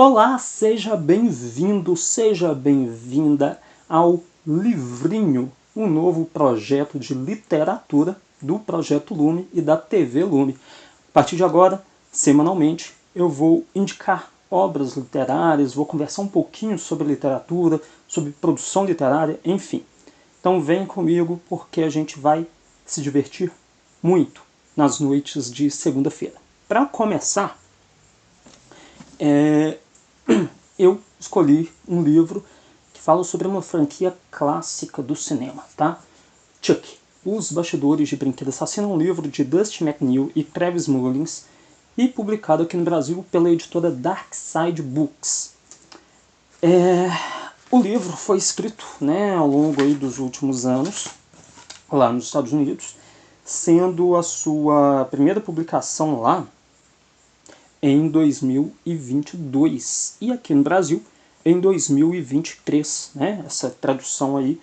Olá, seja bem-vindo, seja bem-vinda ao Livrinho, um novo projeto de literatura do Projeto Lume e da TV Lume. A partir de agora, semanalmente, eu vou indicar obras literárias, vou conversar um pouquinho sobre literatura, sobre produção literária, enfim. Então vem comigo porque a gente vai se divertir muito nas noites de segunda-feira. Para começar, eu escolhi um livro que fala sobre uma franquia clássica do cinema, tá? Chuck, Os Bastidores de Brinquedo Assassino, é um livro de Dusty McNeil e Travis Mullins e publicado aqui no Brasil pela editora Dark Side Books. O livro foi escrito, ao longo aí dos últimos anos, lá nos Estados Unidos, sendo a sua primeira publicação lá em 2022 e aqui no Brasil em 2023, essa tradução aí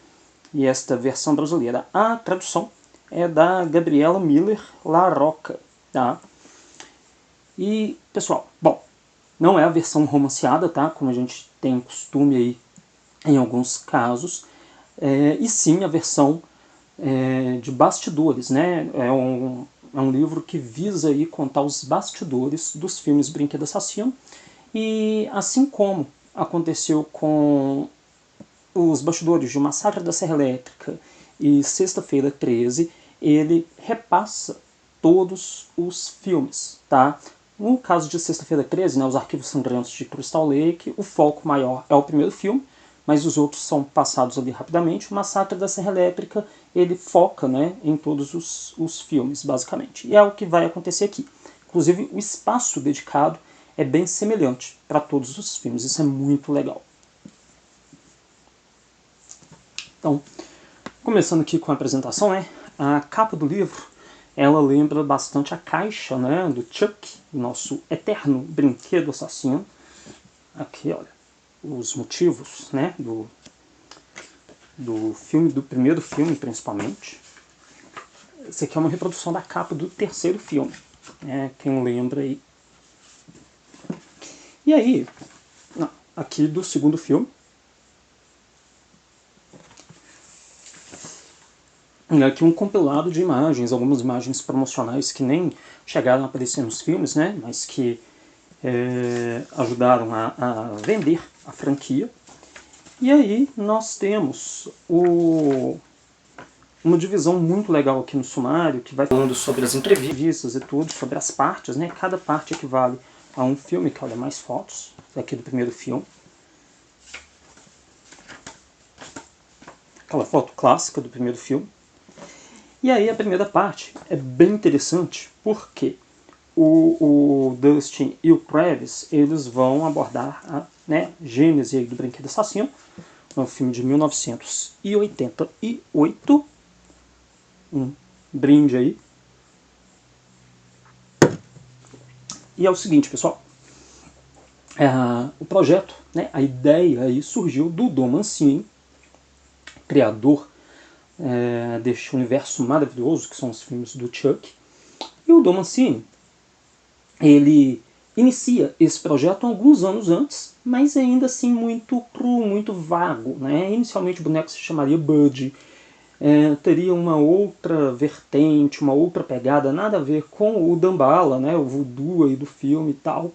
e esta versão brasileira. A tradução é da Gabriela Miller Larroca, tá? E, pessoal, não é a versão romanceada, tá? Como a gente tem costume aí em alguns casos, e sim a versão de bastidores, É um livro que visa aí contar os bastidores dos filmes Brinquedo Assassino, e assim como aconteceu com os bastidores de Massacre da Serra Elétrica e Sexta-feira 13, ele repassa todos os filmes, tá? No caso de Sexta-feira 13, Os Arquivos Sangrentos de Crystal Lake, o foco maior é o primeiro filme, mas os outros são passados ali rapidamente. O Massacre da Serra Elétrica, ele foca em todos os filmes, basicamente. E é o que vai acontecer aqui. Inclusive, o espaço dedicado é bem semelhante para todos os filmes. Isso é muito legal. Então, começando aqui com a apresentação, a capa do livro, ela lembra bastante a caixa do Chuck, nosso eterno brinquedo assassino. Aqui, olha, os motivos do filme, do primeiro filme principalmente. Esse aqui é uma reprodução da capa do terceiro filme, quem lembra aí. E aí, aqui do segundo filme, aqui um compilado de imagens, algumas imagens promocionais que nem chegaram a aparecer nos filmes, mas que ajudaram a vender a franquia. E aí nós temos uma divisão muito legal aqui no sumário, que vai falando sobre as entrevistas e tudo, sobre as partes, Cada parte equivale a um filme, que olha mais fotos daqui do primeiro filme. Aquela foto clássica do primeiro filme. E aí a primeira parte é bem interessante, porque o Dustin e o Travis, eles vão abordar a gênese aí do Brinquedo Assassino, um filme de 1988, um brinde aí. E é o seguinte, pessoal, o projeto, a ideia aí surgiu do Don Mancini, criador deste universo maravilhoso que são os filmes do Chuck. E o Don Mancini, ele inicia esse projeto alguns anos antes, mas ainda assim muito cru, muito vago. Inicialmente o boneco se chamaria Bud, teria uma outra vertente, uma outra pegada, nada a ver com o Damballa, o voodoo aí do filme e tal.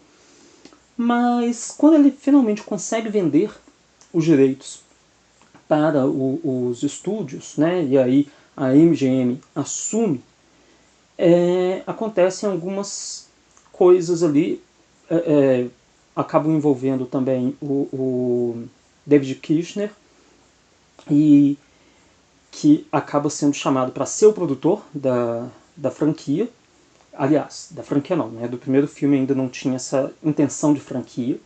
Mas quando ele finalmente consegue vender os direitos para os estúdios, e aí a MGM assume, acontecem algumas coisas ali, acabam envolvendo também o David Kirshner, e que acaba sendo chamado para ser o produtor da franquia. Aliás, da franquia não, do primeiro filme ainda não tinha essa intenção de franquia.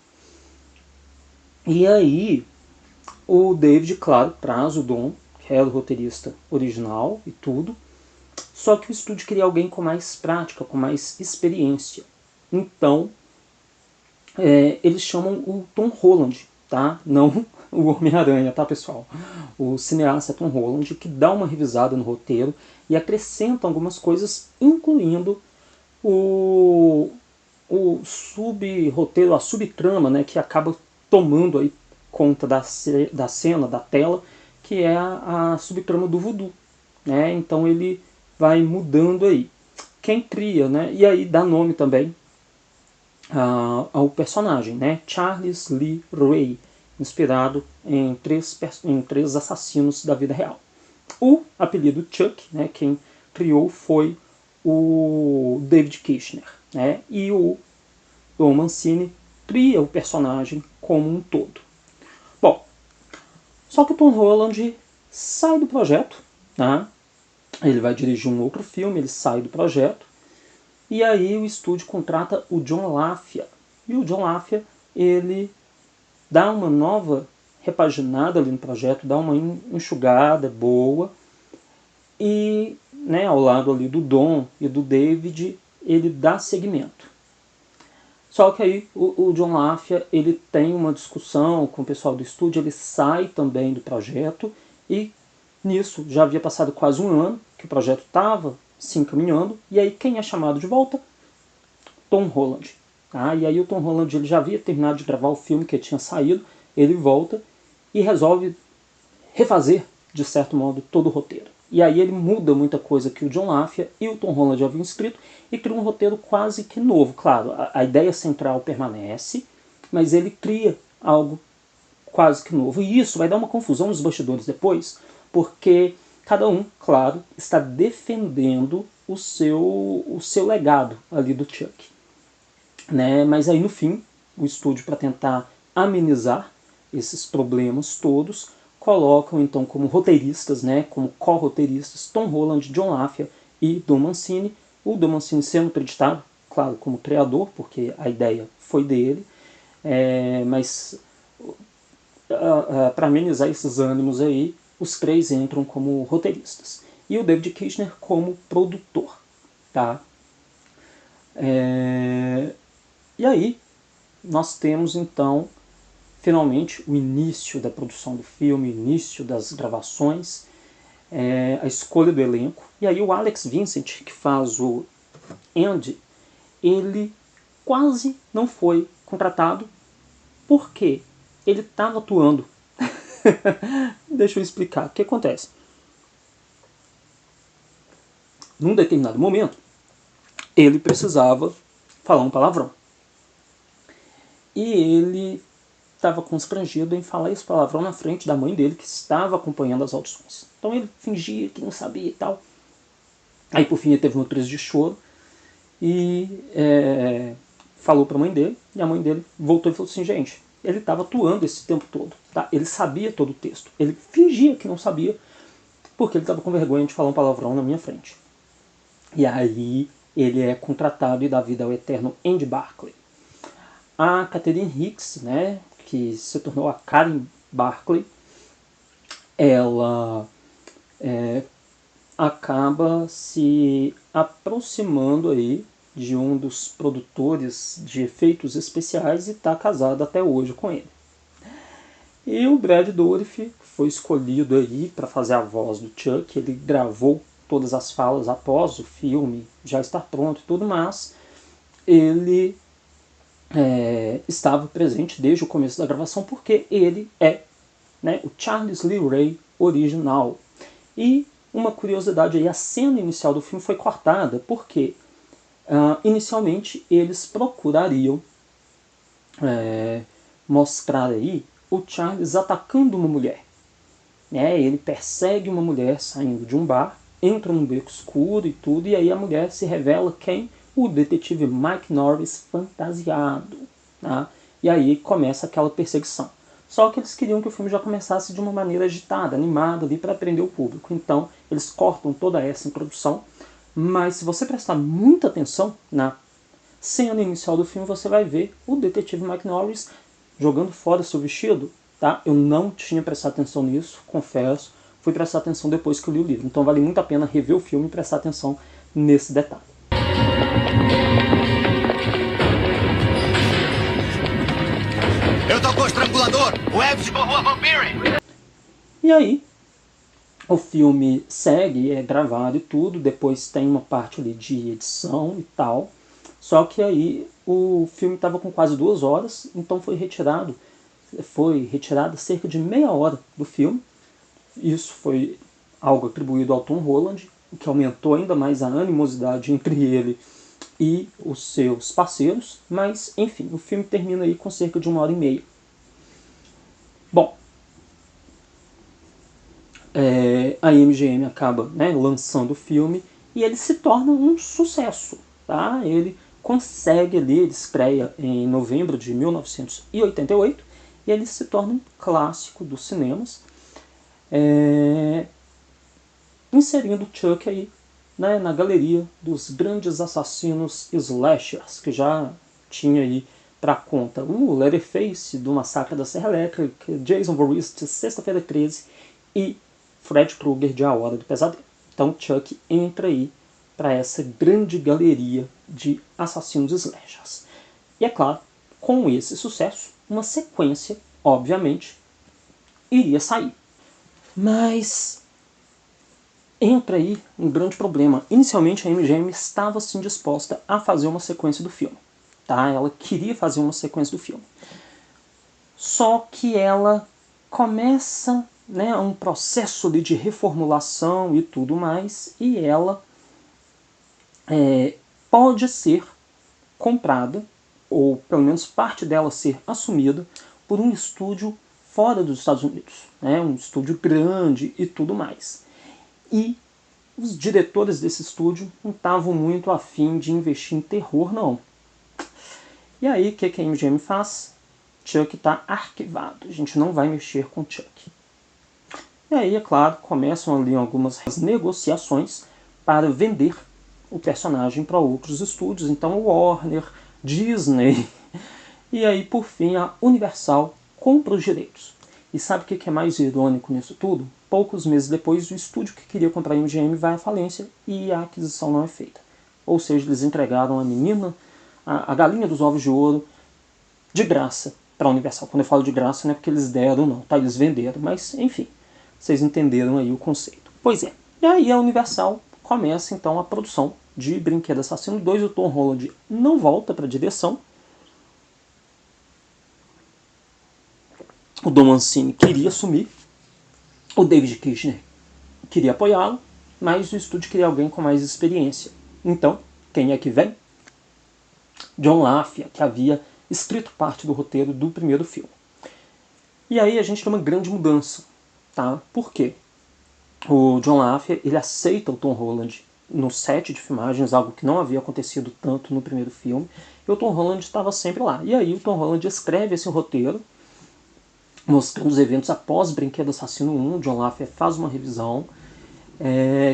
E aí o David, claro, traz o Don, que era o roteirista original e tudo, só que o estúdio queria alguém com mais prática, com mais experiência. Então, eles chamam o Tom Holland, tá? Não o Homem-Aranha, tá, pessoal? O cineasta Tom Holland, que dá uma revisada no roteiro e acrescenta algumas coisas, incluindo o sub-roteiro, a subtrama, né, que acaba tomando aí conta da cena, da tela, que é a subtrama do voodoo, né? Então ele vai mudando aí. Quem cria, né? E aí dá nome também ao personagem, né? Charles Lee Ray, inspirado em três assassinos da vida real. O apelido Chuck, né? Quem criou foi o David Kirshner, né? E o Don Mancini cria o personagem como um todo. Bom, só que o Tom Holland sai do projeto, né? Ele vai dirigir um outro filme, ele sai do projeto, e aí o estúdio contrata o John LaFia. E o John LaFia, ele dá uma nova repaginada ali no projeto, dá uma enxugada boa, e né, ao lado ali do Don e do David, ele dá seguimento. Só que aí o John LaFia, ele tem uma discussão com o pessoal do estúdio, ele sai também do projeto, e nisso já havia passado quase um ano que o projeto estava se encaminhando, e aí quem é chamado de volta? Tom Holland. Tá? E aí o Tom Holland, ele já havia terminado de gravar o filme que tinha saído, ele volta e resolve refazer, de certo modo, todo o roteiro. E aí ele muda muita coisa que o John LaFia e o Tom Holland haviam escrito e cria um roteiro quase que novo. Claro, a ideia central permanece, mas ele cria algo quase que novo. E isso vai dar uma confusão nos bastidores depois, porque cada um, claro, está defendendo o seu legado ali do Chuck. Né? Mas aí no fim, o estúdio, para tentar amenizar esses problemas todos, colocam então como roteiristas, né, como co-roteiristas, Tom Holland, John LaFia e Don Mancini. O Don Mancini sendo acreditado, claro, como criador, porque a ideia foi dele, mas para amenizar esses ânimos aí, os três entram como roteiristas. E o David Kirshner como produtor. Tá? E aí, nós temos então, finalmente, o início da produção do filme, o início das gravações, a escolha do elenco. E aí o Alex Vincent, que faz o Andy, ele quase não foi contratado porque ele estava atuando. Deixa eu explicar. O que acontece? Num determinado momento, ele precisava falar um palavrão. E ele estava constrangido em falar esse palavrão na frente da mãe dele, que estava acompanhando as audições. Então ele fingia que não sabia e tal. Aí por fim ele teve uma crise de choro e falou para a mãe dele, e a mãe dele voltou e falou assim: gente, ele estava atuando esse tempo todo, tá? Ele sabia todo o texto, ele fingia que não sabia, porque ele estava com vergonha de falar um palavrão na minha frente. E aí ele é contratado e dá vida ao eterno Andy Barclay. A Catherine Hicks, né, que se tornou a Karen Barclay, ela acaba se aproximando aí de um dos produtores de efeitos especiais e está casada até hoje com ele. E o Brad Dourif foi escolhido aí para fazer a voz do Chuck. Ele gravou todas as falas após o filme já estar pronto e tudo, mas ele estava presente desde o começo da gravação porque ele é, né, o Charles Lee Ray original. E uma curiosidade aí, a cena inicial do filme foi cortada porque inicialmente eles procurariam mostrar aí o Charles atacando uma mulher. Ele persegue uma mulher saindo de um bar, entra num beco escuro e tudo, e aí a mulher se revela quem? O detetive Mike Norris fantasiado. Tá? E aí começa aquela perseguição. Só que eles queriam que o filme já começasse de uma maneira agitada, animada, ali para prender o público. Então eles cortam toda essa introdução, mas se você prestar muita atenção na cena inicial do filme, você vai ver o detetive Mike Norris jogando fora seu vestido. Tá? Eu não tinha prestado atenção nisso, confesso. Fui prestar atenção depois que eu li o livro. Então vale muito a pena rever o filme e prestar atenção nesse detalhe. Eu tô com o estrangulador! O Ed esborrou a Vampire! E aí, o filme segue, é gravado e tudo. Depois tem uma parte ali de edição e tal. Só que aí o filme estava com quase 2 horas, então foi retirada cerca de meia hora do filme. Isso foi algo atribuído ao Tom Holland, o que aumentou ainda mais a animosidade entre ele e os seus parceiros, mas enfim, o filme termina aí com cerca de 1h30. Bom, a MGM acaba, né, lançando o filme e ele se torna um sucesso. Tá? Ele consegue ali, ele estreia em novembro de 1988 e ele se torna um clássico dos cinemas, inserindo Chuck aí, né, na galeria dos grandes assassinos slashers, que já tinha aí para conta o Leatherface do Massacre da Serra Elétrica, Jason Voorhees de Sexta-feira 13 e Fred Krueger de A Hora do Pesadelo. Então Chuck entra aí para essa grande galeria de assassinos slashers. E é claro, com esse sucesso, uma sequência, obviamente, iria sair. Mas entra aí um grande problema. Inicialmente a MGM estava sim disposta a fazer uma sequência do filme. Tá? Ela queria fazer uma sequência do filme. Só que ela começa, né, um processo ali de reformulação e tudo mais, e ela pode ser comprada, ou pelo menos parte dela ser assumida, por um estúdio fora dos Estados Unidos. Né, um estúdio grande e tudo mais. E os diretores desse estúdio não estavam muito afim de investir em terror, não. E aí, o que a MGM faz? Chuck está arquivado. A gente não vai mexer com Chuck. E aí, é claro, começam ali algumas negociações para vender o personagem para outros estúdios. Então, Warner, Disney. E aí, por fim, a Universal compra os direitos. E sabe o que é mais irônico nisso tudo? Poucos meses depois, o estúdio que queria comprar a MGM vai à falência e a aquisição não é feita. Ou seja, eles entregaram a menina, a galinha dos ovos de ouro, de graça para a Universal. Quando eu falo de graça, não é porque eles deram, não, tá? Eles venderam, mas enfim, vocês entenderam aí o conceito. Pois é, e aí a Universal começa então a produção de Brinquedo Assassino 2. O Tom Holland não volta para a direção. O Don Mancini queria assumir, o David Kirshner queria apoiá-lo, mas o estúdio queria alguém com mais experiência. Então, quem é que vem? John LaFia, que havia escrito parte do roteiro do primeiro filme. E aí a gente tem uma grande mudança. Tá? Por quê? O John LaFia, ele aceita o Tom Holland no set de filmagens, algo que não havia acontecido tanto no primeiro filme, e o Tom Holland estava sempre lá. E aí o Tom Holland escreve esse roteiro, mostrando os eventos após Brinquedo Assassino 1, o John LaFia faz uma revisão.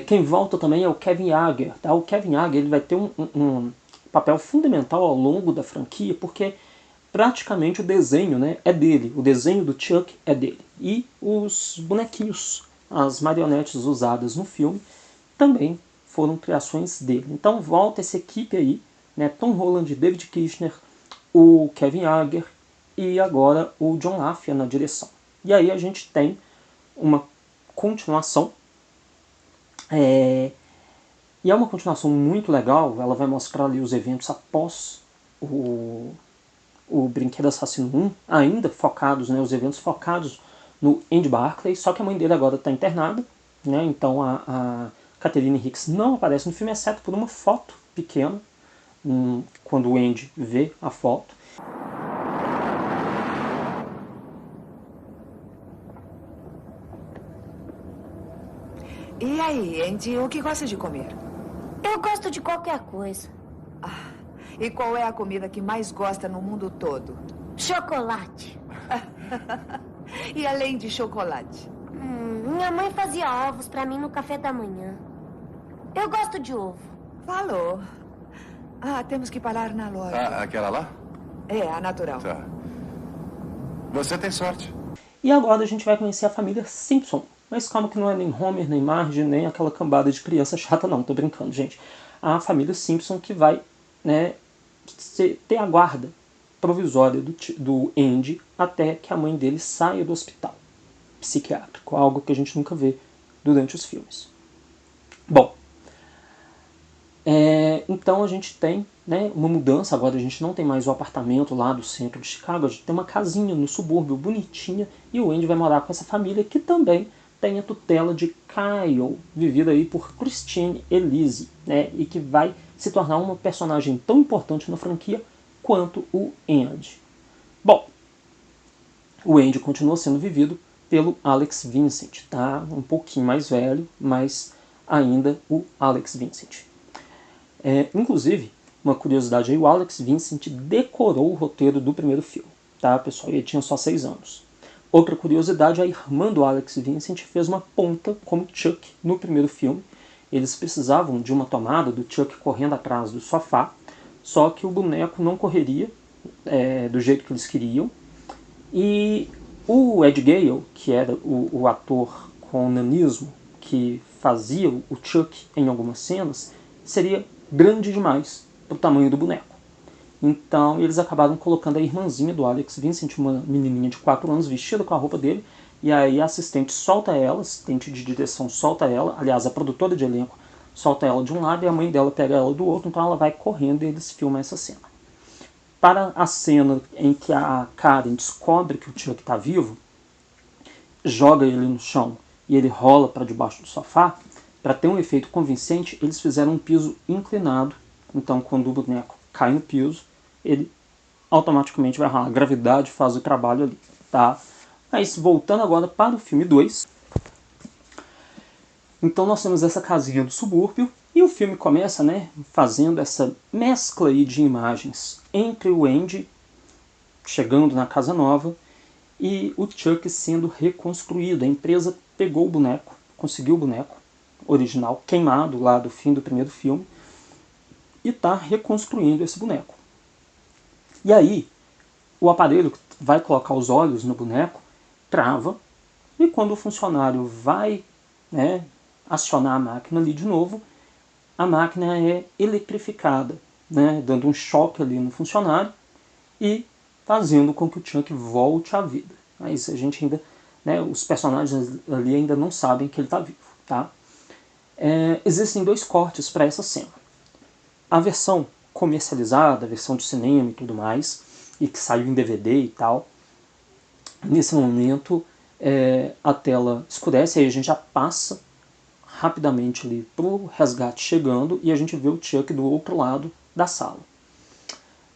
Quem volta também é o Kevin Yagher. Tá? O Kevin Yagher ele vai ter um papel fundamental ao longo da franquia, porque praticamente o desenho, né, é dele. O desenho do Chuck é dele. E os bonequinhos, as marionetes usadas no filme, também foram criações dele. Então volta essa equipe aí, né, Tom Holland, David Kirshner, o Kevin Yagher e agora o John LaFia na direção. E aí a gente tem uma continuação. E é uma continuação muito legal. Ela vai mostrar ali os eventos após o Brinquedo Assassino 1, ainda focados, né, os eventos focados no Andy Barclay, só que a mãe dele agora está internada, né, então a Catherine Hicks não aparece no filme, exceto por uma foto pequena, quando o Andy vê a foto. E aí, Andy, o que gosta de comer? Eu gosto de qualquer coisa. E qual é a comida que mais gosta no mundo todo? Chocolate. E além de chocolate? Minha mãe fazia ovos pra mim no café da manhã. Eu gosto de ovo. Falou. Temos que parar na loja. Aquela lá? É, a natural. Tá. Você tem sorte. E agora a gente vai conhecer a família Simpson. Mas calma que não é nem Homer, nem Marge, nem aquela cambada de criança chata, não. Tô brincando, gente. A família Simpson que vai, né, ter a guarda provisória do Andy até que a mãe dele saia do hospital psiquiátrico. Algo que a gente nunca vê durante os filmes. Bom, Então a gente tem, né, uma mudança. Agora a gente não tem mais o apartamento lá do centro de Chicago, a gente tem uma casinha no subúrbio bonitinha, e o Andy vai morar com essa família que também tem a tutela de Kyle, vivida aí por Christine Elise, né, e que vai se tornar uma personagem tão importante na franquia quanto o Andy. Bom, o Andy continua sendo vivido pelo Alex Vincent, tá? Um pouquinho mais velho, mas ainda o Alex Vincent. Inclusive, uma curiosidade aí, o Alex Vincent decorou o roteiro do primeiro filme, tá, pessoal? Ele tinha só 6 anos. Outra curiosidade, a irmã do Alex Vincent fez uma ponta como Chuck no primeiro filme. Eles precisavam de uma tomada do Chuck correndo atrás do sofá, só que o boneco não correria do jeito que eles queriam. E o Ed Gale, que era o ator com nanismo que fazia o Chuck em algumas cenas, seria grande demais para o tamanho do boneco. Então eles acabaram colocando a irmãzinha do Alex Vincent, uma menininha de 4 anos, vestida com a roupa dele, e aí a assistente solta ela, a assistente de direção solta ela, aliás, a produtora de elenco solta ela de um lado e a mãe dela pega ela do outro, então ela vai correndo e eles filmam essa cena. Para a cena em que a Karen descobre que o Chuck está vivo, joga ele no chão e ele rola para debaixo do sofá, para ter um efeito convincente, eles fizeram um piso inclinado. Então, quando o boneco cai no piso, ele automaticamente vai rolar. A gravidade faz o trabalho ali, tá? Mas, voltando agora para o filme 2. Então, nós temos essa casinha do subúrbio, e o filme começa, né, fazendo essa mescla aí de imagens entre o Andy chegando na casa nova e o Chuck sendo reconstruído. A empresa pegou o boneco, conseguiu o boneco original queimado lá do fim do primeiro filme e está reconstruindo esse boneco. E aí, o aparelho que vai colocar os olhos no boneco trava, e quando o funcionário vai, né, acionar a máquina ali de novo, a máquina é eletrificada, né, dando um choque ali no funcionário e fazendo com que o Chuck volte à vida. Mas a gente ainda, né, os personagens ali ainda não sabem que ele está vivo, tá? Existem 2 cortes para essa cena. A versão comercializada, a versão de cinema e tudo mais, e que saiu em DVD e tal, nesse momento a tela escurece, aí a gente já passa rapidamente ali pro resgate chegando e a gente vê o Chuck do outro lado da sala.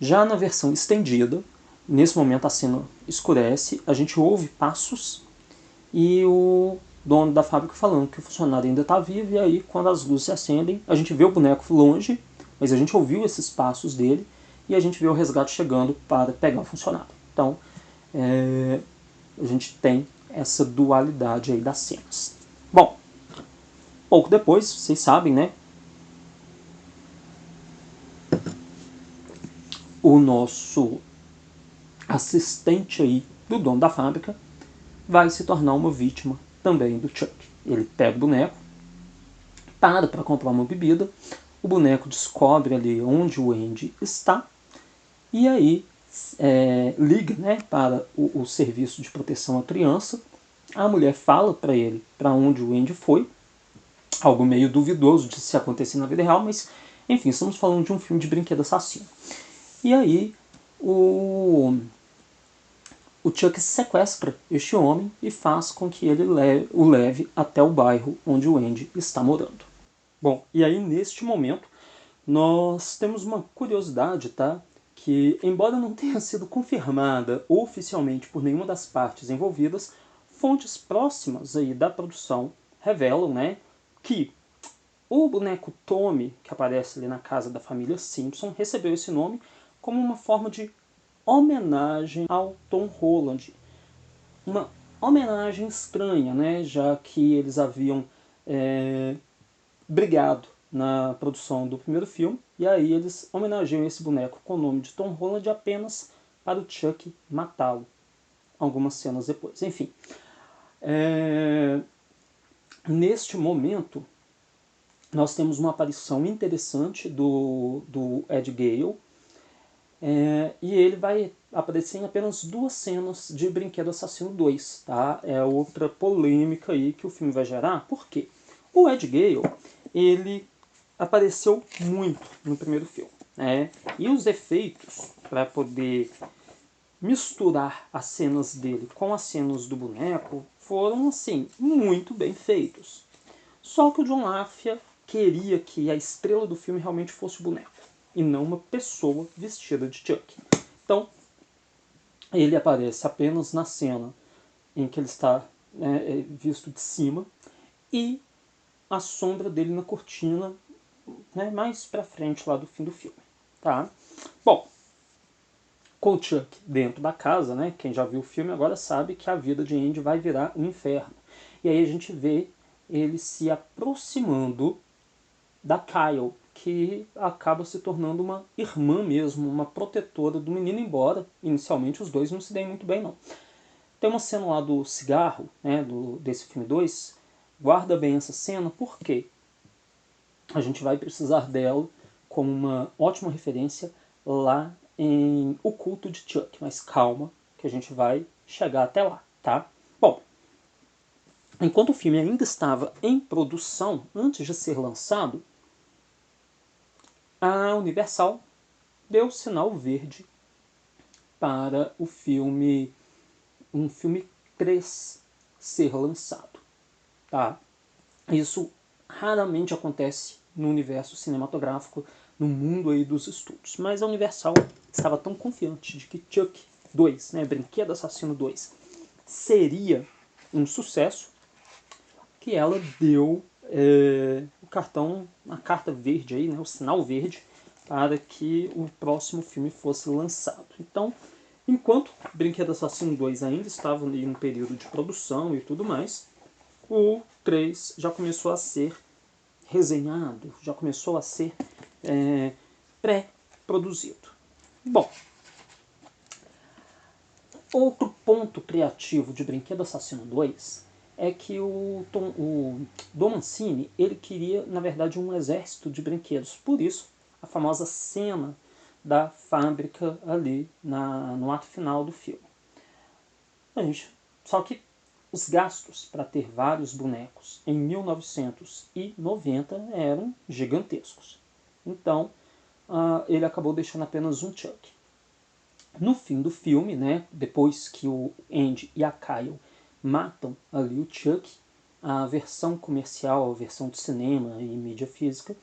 Já na versão estendida, nesse momento a cena escurece, a gente ouve passos e o dono da fábrica falando que o funcionário ainda está vivo, e aí quando as luzes se acendem, a gente vê o boneco longe, mas a gente ouviu esses passos dele e a gente vê o resgate chegando para pegar o funcionário. Então, a gente tem essa dualidade aí das cenas. Bom, pouco depois, vocês sabem, né? O nosso assistente aí do dono da fábrica vai se tornar uma vítima também do Chuck. Ele pega o boneco, para comprar uma bebida, o boneco descobre ali onde o Andy está e aí liga, né, para o serviço de proteção à criança. A mulher fala para ele para onde o Andy foi, algo meio duvidoso de se acontecer na vida real, mas enfim, estamos falando de um filme de brinquedo assassino. E aí o Chuck sequestra este homem e faz com que ele o leve até o bairro onde o Andy está morando. Bom, e aí neste momento nós temos uma curiosidade, tá? Que, embora não tenha sido confirmada oficialmente por nenhuma das partes envolvidas, fontes próximas aí da produção revelam, né, que o boneco Tommy, que aparece ali na casa da família Simpson, recebeu esse nome como uma forma de homenagem ao Tom Holland. Uma homenagem estranha, né, já que eles haviam brigado na produção do primeiro filme, e aí eles homenageiam esse boneco com o nome de Tom Holland apenas para o Chuck matá-lo algumas cenas depois. Enfim, neste momento nós temos uma aparição interessante do Ed Gale, e ele vai aparecer em apenas 2 cenas de Brinquedo Assassino 2, tá? É outra polêmica aí que o filme vai gerar. Por quê? O Ed Gale, ele apareceu muito no primeiro filme, né? E os efeitos, para poder misturar as cenas dele com as cenas do boneco, foram, assim, muito bem feitos. Só que o John Lafia queria que a estrela do filme realmente fosse o boneco, e não uma pessoa vestida de Chuck. Então, ele aparece apenas na cena em que ele está, né, visto de cima, e a sombra dele na cortina, né, mais pra frente lá do fim do filme. Tá? Bom, com o Chuck dentro da casa, né, quem já viu o filme agora sabe que a vida de Andy vai virar um inferno. E aí a gente vê ele se aproximando da Kyle, que acaba se tornando uma irmã mesmo, uma protetora do menino, embora inicialmente os dois não se deem muito bem, não. Tem uma cena lá do cigarro, né, desse filme 2, guarda bem essa cena, porque a gente vai precisar dela como uma ótima referência lá em O Culto de Chuck, mas calma, que a gente vai chegar até lá, tá? Bom, enquanto o filme ainda estava em produção, antes de ser lançado, a Universal deu sinal verde para o filme, um filme 3 ser lançado, tá? Isso raramente acontece no universo cinematográfico, no mundo aí dos estúdios, mas a Universal estava tão confiante de que Chuck 2, né, Brinquedo Assassino 2, seria um sucesso, que ela deu o cartão, a carta verde aí, né, o sinal verde, para que o próximo filme fosse lançado. Então, enquanto Brinquedo Assassino 2 ainda estava em um período de produção e tudo mais, o 3 já começou a ser resenhado, já começou a ser pré-produzido. Bom, outro ponto criativo de Brinquedo Assassino 2 é que o Don Mancini, ele queria, na verdade, um exército de brinquedos. Por isso, a famosa cena da fábrica ali no ato final do filme. Só que os gastos para ter vários bonecos em 1990 eram gigantescos. Então, ele acabou deixando apenas um Chuck. No fim do filme, né, depois que o Andy e a Kyle matam ali o Chuck, a versão comercial, a versão de cinema e mídia física,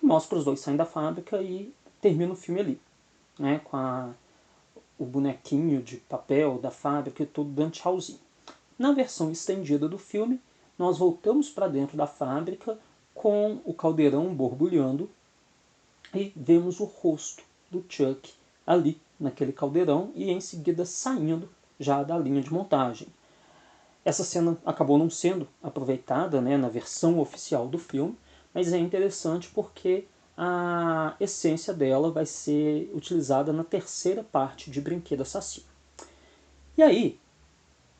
mostra os dois saindo da fábrica e termina o filme ali, né, com o bonequinho de papel da fábrica e tudo dando tchauzinho. Na versão estendida do filme, nós voltamos para dentro da fábrica com o caldeirão borbulhando e vemos o rosto do Chuck ali naquele caldeirão e em seguida saindo já da linha de montagem. Essa cena acabou não sendo aproveitada, né, na versão oficial do filme, mas é interessante porque a essência dela vai ser utilizada na terceira parte de Brinquedo Assassino. E aí,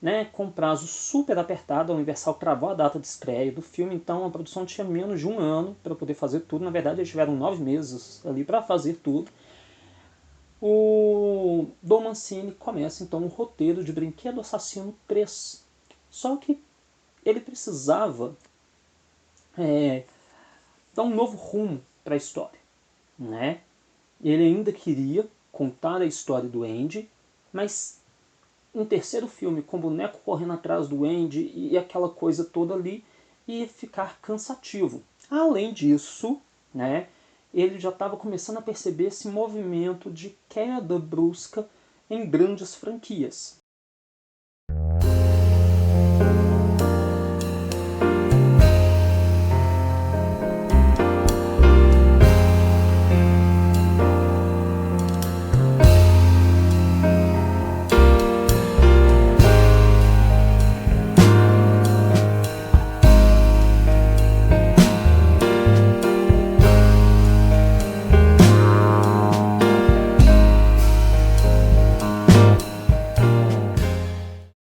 né, com prazo super apertado, a Universal cravou a data de estreia do filme, então a produção tinha menos de um ano para poder fazer tudo. Na verdade, eles tiveram 9 meses ali para fazer tudo. O Don Mancini começa então um roteiro de Brinquedo Assassino 3. Só que ele precisava dar um novo rumo para a história, né? Ele ainda queria contar a história do Andy, mas um terceiro filme com o boneco correndo atrás do Andy e aquela coisa toda ali ia ficar cansativo. Além disso, né, ele já estava começando a perceber esse movimento de queda brusca em grandes franquias.